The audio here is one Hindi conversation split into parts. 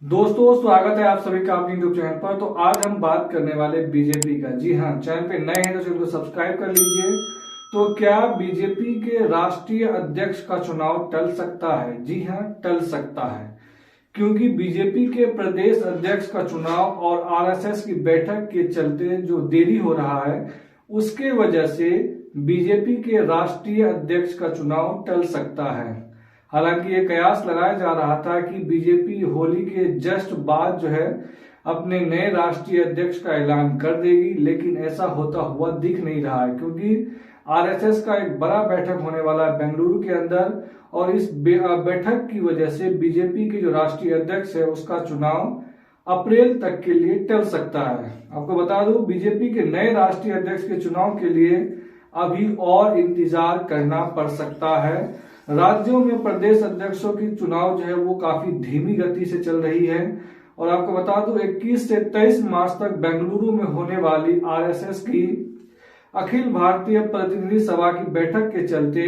दोस्तों, स्वागत है आप सभी का अपने यूट्यूब चैनल पर। तो आज हम बात करने वाले बीजेपी का। जी हाँ, चैनल पे नए हैं तो चैनल को सब्सक्राइब कर लीजिए। तो क्या बीजेपी के राष्ट्रीय अध्यक्ष का चुनाव टल सकता है? जी हाँ, टल सकता है, क्योंकि बीजेपी के प्रदेश अध्यक्ष का चुनाव और आरएसएस की बैठक के चलते जो देरी हो रहा है, उसके वजह से बीजेपी के राष्ट्रीय अध्यक्ष का चुनाव टल सकता है। हालांकि ये कयास लगाया जा रहा था कि बीजेपी होली के जस्ट बाद जो है अपने नए राष्ट्रीय अध्यक्ष का ऐलान कर देगी, लेकिन ऐसा होता हुआ दिख नहीं रहा है, क्योंकि आरएसएस का एक बड़ा बैठक होने वाला है बेंगलुरु के अंदर, और इस बैठक की वजह से बीजेपी के जो राष्ट्रीय अध्यक्ष है उसका चुनाव अप्रैल तक के लिए टल सकता है। आपको बता दूं, बीजेपी के नए राष्ट्रीय अध्यक्ष के चुनाव के लिए अभी और इंतजार करना पड़ सकता है। राज्यों में प्रदेश अध्यक्षों की चुनाव जो है वो काफी धीमी गति से चल रही है, और आपको बता दूं 21 से 23 मार्च तक बेंगलुरु में होने वाली आरएसएस की अखिल भारतीय प्रतिनिधि सभा की बैठक के चलते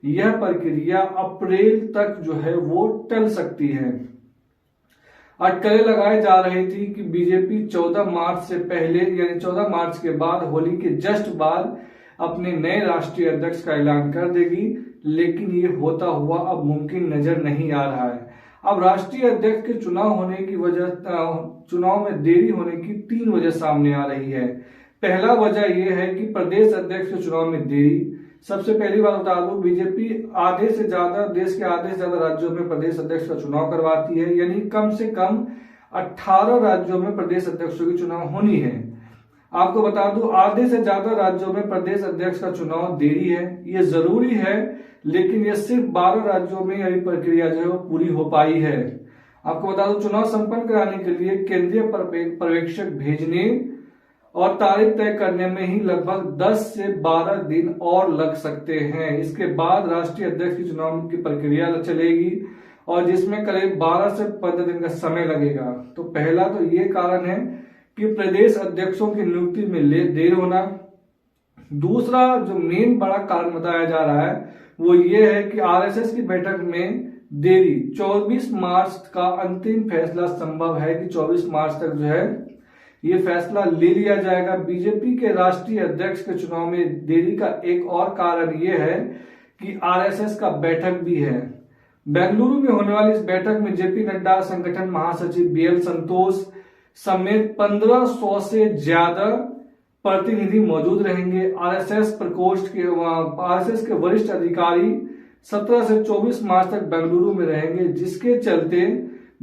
यह प्रक्रिया अप्रैल तक जो है वो टल सकती है। अटकलें लगाई जा रही थी कि बीजेपी 14 मार्च से पहले यानी 14 मार्च के बाद होली के जस्ट बाद अपने नए राष्ट्रीय अध्यक्ष का ऐलान कर देगी, लेकिन ये होता हुआ अब मुमकिन नजर नहीं आ रहा है। अब राष्ट्रीय अध्यक्ष के चुनाव में देरी होने की 3 वजह सामने आ रही है। पहला वजह यह है कि प्रदेश अध्यक्ष के चुनाव में देरी। सबसे पहली बात बता दूं, बीजेपी देश के आधे से ज्यादा राज्यों में प्रदेश अध्यक्ष का चुनाव करवाती है, यानी कम से कम 18 राज्यों में प्रदेश अध्यक्षों की चुनाव होनी है। आपको बता दूं, आधे से ज्यादा राज्यों में प्रदेश अध्यक्ष का चुनाव देरी है। ये जरूरी है, लेकिन ये सिर्फ 12 राज्यों में यह प्रक्रिया जो है वो पूरी हो पाई है। आपको बता दूं, चुनाव संपन्न कराने के लिए केंद्रीय पर्यवेक्षक भेजने और तारीख तय करने में ही लगभग 10 से 12 दिन और लग सकते हैं। इसके बाद राष्ट्रीय अध्यक्ष की चुनाव की प्रक्रिया चलेगी, और जिसमें करीब 12 से 15 दिन का समय लगेगा। तो पहला तो ये कारण है कि प्रदेश अध्यक्षों की नियुक्ति में देर होना। दूसरा जो मेन बड़ा कारण बताया जा रहा है वो ये है कि आरएसएस की बैठक में देरी। 24 मार्च का अंतिम फैसला संभव है कि 24 मार्च तक जो है ये फैसला ले लिया जाएगा। बीजेपी के राष्ट्रीय अध्यक्ष के चुनाव में देरी का एक और कारण ये है कि आरएसएस का बैठक भी है। बेंगलुरु में होने वाली इस बैठक में जेपी नड्डा, संगठन महासचिव बीएल संतोष समेत 1500 से ज्यादा प्रतिनिधि मौजूद रहेंगे। आरएसएस के वरिष्ठ अधिकारी 17 से 24 मार्च तक बेंगलुरु में रहेंगे, जिसके चलते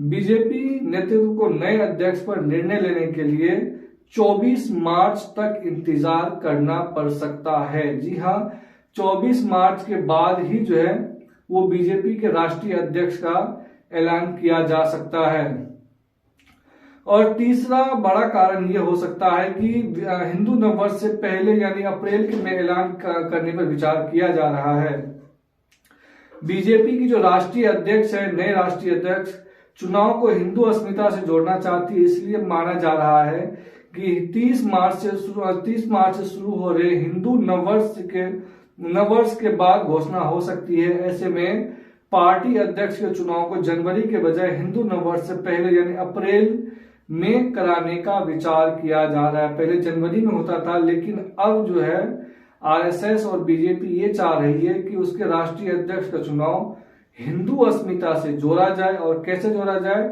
बीजेपी नेतृत्व को नए अध्यक्ष पर निर्णय लेने के लिए 24 मार्च तक इंतजार करना पड़ सकता है। जी हाँ, 24 मार्च के बाद ही जो है वो बीजेपी के राष्ट्रीय अध्यक्ष का ऐलान किया जा सकता है। और तीसरा बड़ा कारण यह हो सकता है कि हिंदू नववर्ष से पहले यानी अप्रैल में ऐलान करने पर विचार किया जा रहा है। बीजेपी की जो राष्ट्रीय अध्यक्ष है, नए राष्ट्रीय अध्यक्ष चुनाव को हिंदू अस्मिता से जोड़ना चाहती है, इसलिए माना जा रहा है कि 30 मार्च से शुरू हो रहे हिंदू नववर्ष के बाद घोषणा हो सकती है। ऐसे में पार्टी अध्यक्ष के चुनाव को जनवरी के बजाय हिंदू नववर्ष से पहले यानी अप्रैल में कराने का विचार किया जा रहा है। पहले जनवरी में होता था, लेकिन अब जो है आरएसएस और बीजेपी ये चाह रही है कि उसके राष्ट्रीय अध्यक्ष का चुनाव हिंदू अस्मिता से जोड़ा जाए। और कैसे जोड़ा जाए?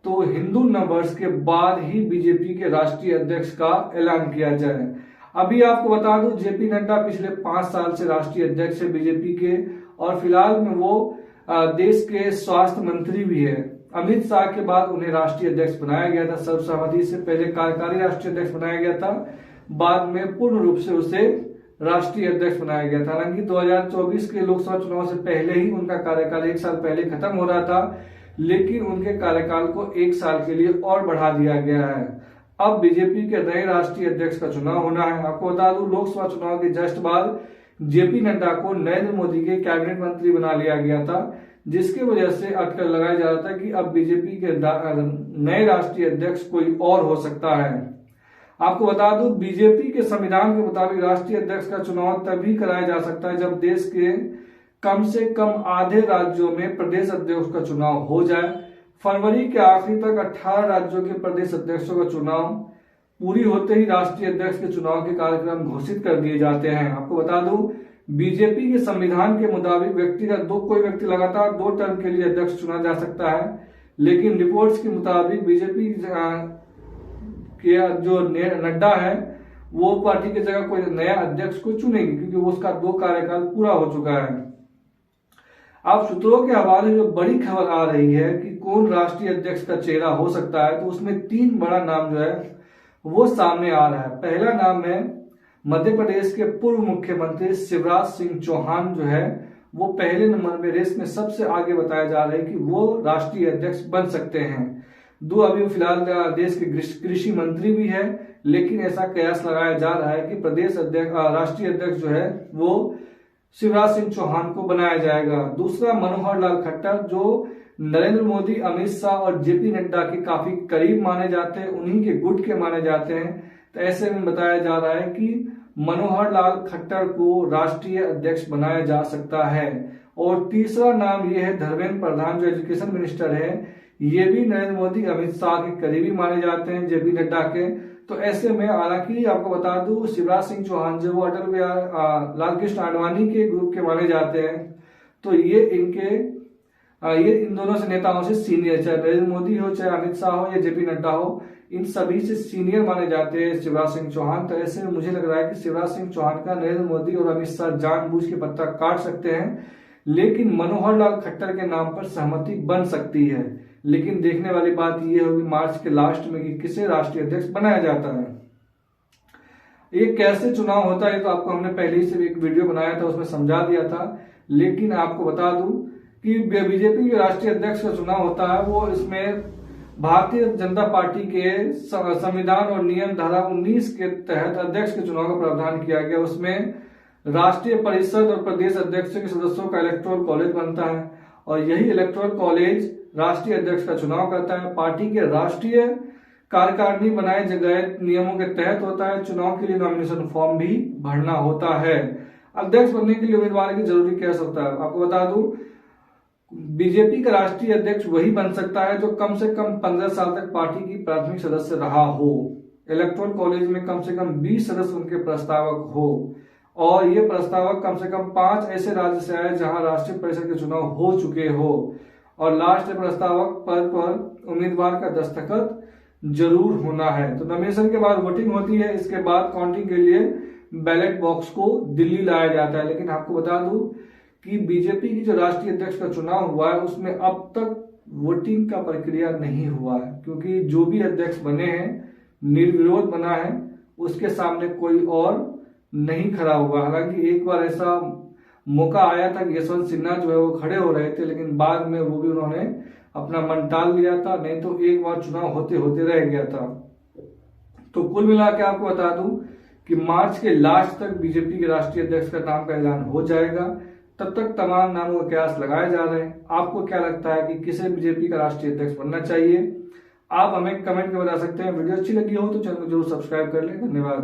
तो हिंदू नववर्ष के बाद ही बीजेपी के राष्ट्रीय अध्यक्ष का ऐलान किया जाए। अभी आपको बता दूं, जेपी नड्डा पिछले 5 साल से राष्ट्रीय अध्यक्ष है बीजेपी के, और फिलहाल में वो देश के स्वास्थ्य मंत्री भी है। अमित शाह के बाद उन्हें राष्ट्रीय अध्यक्ष बनाया गया था सर्वसम्मति से। पहले कार्यकारी राष्ट्रीय अध्यक्ष बनाया गया था, बाद में पूर्ण रूप से उसे राष्ट्रीय अध्यक्ष बनाया गया था। हालांकि 2024 के लोकसभा चुनाव से पहले ही उनका कार्यकाल 1 साल पहले खत्म हो रहा था, लेकिन उनके कार्यकाल को 1 साल के लिए और बढ़ा दिया गया है। अब बीजेपी के नए राष्ट्रीय अध्यक्ष का चुनाव होना है। आपको बता दूं, लोकसभा चुनाव के जस्ट बाद जेपी नड्डा को नरेंद्र मोदी के कैबिनेट मंत्री बना लिया गया था, जिसकी वजह से अटकल लगाया जा रहा था कि अब बीजेपी के नए राष्ट्रीय अध्यक्ष कोई और हो सकता है। आपको बता दूं, बीजेपी के संविधान के मुताबिक राष्ट्रीय अध्यक्ष का चुनाव तभी कराया जा सकता है जब देश के कम से कम आधे राज्यों में प्रदेश अध्यक्ष का चुनाव हो जाए। फरवरी के आखिरी तक 18 राज्यों के प्रदेश अध्यक्षों का चुनाव पूरी होते ही राष्ट्रीय अध्यक्ष के चुनाव के कार्यक्रम घोषित कर दिए जाते हैं। आपको बता दूं, बीजेपी के संविधान के मुताबिक कोई व्यक्ति लगातार 2 टर्म के लिए अध्यक्ष चुना जा सकता है, लेकिन रिपोर्ट्स के मुताबिक बीजेपी के जो नड्डा है वो पार्टी की जगह कोई नया अध्यक्ष को चुनेगी, क्योंकि उसका 2 कार्यकाल पूरा हो चुका है। अब सूत्रों के हवाले जो बड़ी खबर आ रही है कि कौन राष्ट्रीय अध्यक्ष का चेहरा हो सकता है, तो उसमें 3 बड़ा नाम जो है वो सामने आ रहा है। पहला नाम है मध्य प्रदेश के पूर्व मुख्यमंत्री शिवराज सिंह चौहान, जो है वो पहले नंबर में रेस में सबसे आगे बताया जा रहा है कि वो राष्ट्रीय अध्यक्ष बन सकते हैं। अभी फिलहाल देश के कृषि मंत्री भी है, लेकिन ऐसा कयास लगाया जा रहा है कि राष्ट्रीय अध्यक्ष जो है वो शिवराज सिंह चौहान को बनाया जाएगा। दूसरा मनोहर लाल खट्टर, जो नरेंद्र मोदी, अमित शाह और जेपी नड्डा के काफी करीब माने जाते हैं, उन्हीं के गुट के माने जाते हैं। तो ऐसे में बताया जा रहा है कि मनोहर लाल खट्टर को राष्ट्रीय अध्यक्ष बनाया जा सकता है। और तीसरा नाम ये है धर्मेंद्र प्रधान, जो एजुकेशन मिनिस्टर है, ये भी नरेंद्र मोदी, अमित शाह के करीबी माने जाते हैं, जेपी नड्डा के। तो ऐसे में हालांकि आपको बता दूं, शिवराज सिंह चौहान जो वो अटल बिहारी लाल कृष्ण आडवाणी के ग्रुप के माने जाते हैं, तो ये इन दोनों से नेताओं से सीनियर, चाहे नरेंद्र मोदी हो, चाहे अमित शाह हो या जेपी नड्डा हो, इन सभी से सीनियर माने जाते हैं शिवराज सिंह चौहान। तो ऐसे में मुझे लग रहा है कि शिवराज सिंह चौहान का नरेंद्र मोदी और अमित शाह जानबूझ के पत्ता काट सकते हैं, लेकिन मनोहर लाल खट्टर के नाम पर सहमति बन सकती है। लेकिन देखने वाली बात यह होगी मार्च के लास्ट में कि किसे राष्ट्रीय अध्यक्ष बनाया जाता है। ये कैसे चुनाव होता है तो आपको हमने पहले ही से एक वीडियो बनाया था, उसमें समझा दिया था। लेकिन आपको बता दूं कि बीजेपी के राष्ट्रीय अध्यक्ष का चुनाव होता है, वो इसमें भारतीय जनता पार्टी के संविधान और नियम धारा 19 के तहत अध्यक्ष के चुनाव का प्रावधान किया गया। उसमें राष्ट्रीय परिषद और प्रदेश अध्यक्ष के सदस्यों का इलेक्टोरल कॉलेज बनता है, और यही इलेक्टोरल कॉलेज राष्ट्रीय अध्यक्ष का चुनाव करता है। पार्टी के राष्ट्रीय कार्यकारिणी बनाए गए नियमों के तहत होता है। चुनाव के लिए नॉमिनेशन फॉर्म भी भरना होता है। अध्यक्ष बनने के लिए उम्मीदवार की जरूरी क्या होता है, आपको बता दूं, बीजेपी का राष्ट्रीय अध्यक्ष वही बन सकता है जो कम से कम 15 साल तक पार्टी की प्राथमिक सदस्य रहा हो, इलेक्टोरल कॉलेज में कम से कम 20 सदस्य उनके प्रस्तावक हो, और ये प्रस्तावक कम से कम 5 ऐसे राज्य से आए जहां राष्ट्रीय परिषद के चुनाव हो चुके हो, और लास्ट प्रस्तावक पद पर उम्मीदवार का दस्तखत जरूर होना है। तो नॉमिनेशन के बाद वोटिंग होती है, इसके बाद काउंटिंग के लिए बैलेट बॉक्स को दिल्ली लाया जाता है। लेकिन आपको बता दूं कि बीजेपी की जो राष्ट्रीय अध्यक्ष का चुनाव हुआ है उसमें अब तक वोटिंग का प्रक्रिया नहीं हुआ है, क्योंकि जो भी अध्यक्ष बने हैं निर्विरोध बना है, उसके सामने कोई और नहीं खड़ा हुआ। हालांकि एक बार ऐसा मौका आया था कि यशवंत सिन्हा जो है वो खड़े हो रहे थे, लेकिन बाद में वो भी उन्होंने अपना मन टाल लिया था, नहीं तो एक बार चुनाव होते होते रह गया था। तो कुल मिला के आपको बता दूं कि मार्च के लास्ट तक बीजेपी के राष्ट्रीय अध्यक्ष का नाम का ऐलान हो जाएगा। तब तक तमाम नामों के कयास लगाए जा रहे हैं। आपको क्या लगता है कि किसे बीजेपी का राष्ट्रीय अध्यक्ष बनना चाहिए? आप हमें कमेंट में बता सकते हैं। वीडियो अच्छी लगी हो तो चैनल को जरूर सब्सक्राइब कर लें। धन्यवाद।